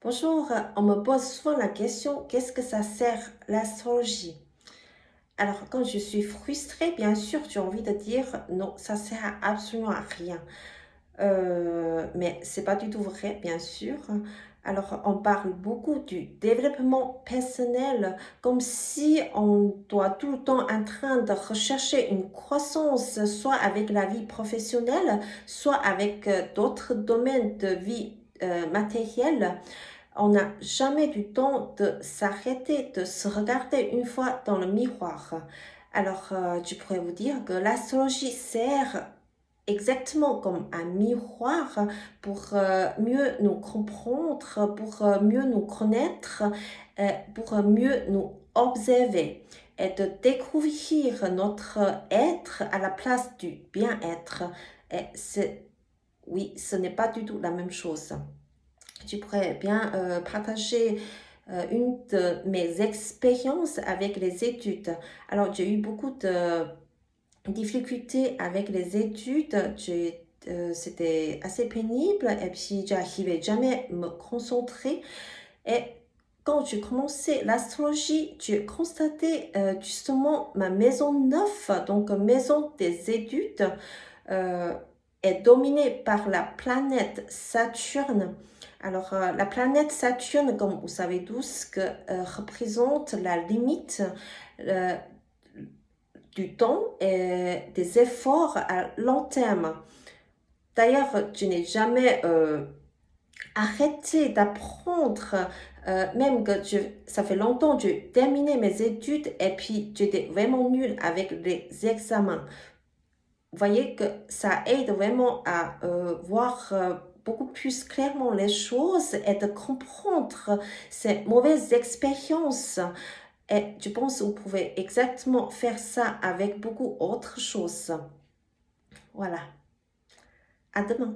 Bonjour, on me pose souvent la question, qu'est-ce que ça sert l'astrologie? Alors, quand je suis frustrée, bien sûr, j'ai envie de dire non, ça sert absolument à rien. Mais c'est pas du tout vrai, bien sûr. Alors, on parle beaucoup du développement personnel, comme si on doit tout le temps en train de rechercher une croissance, soit avec la vie professionnelle, soit avec d'autres domaines de vie matérielle. On n'a jamais du temps de s'arrêter, de se regarder une fois dans le miroir. Alors, je pourrais vous dire que l'astrologie sert exactement comme un miroir pour mieux nous comprendre, pour mieux nous connaître, pour mieux nous observer et de découvrir notre être à la place du bien-être. Et oui, ce n'est pas du tout la même chose. Je pourrais bien partager une de mes expériences avec les études. Alors, j'ai eu beaucoup de difficultés avec les études. C'était assez pénible et puis j'arrivais jamais à me concentrer. Et quand j'ai commencé l'astrologie, j'ai constaté justement ma maison 9, donc maison des études, euh, est dominée par la planète Saturne. Alors, la planète Saturne, comme vous savez tous, représente la limite euh, du temps et des efforts à long terme. D'ailleurs, je n'ai jamais arrêté d'apprendre, même que ça fait longtemps que j'ai terminé mes études et puis j'étais vraiment nulle avec les examens. Vous voyez que ça aide vraiment à voir beaucoup plus clairement les choses et de comprendre ces mauvaises expériences. Et je pense que vous pouvez exactement faire ça avec beaucoup d'autres choses. Voilà. À demain.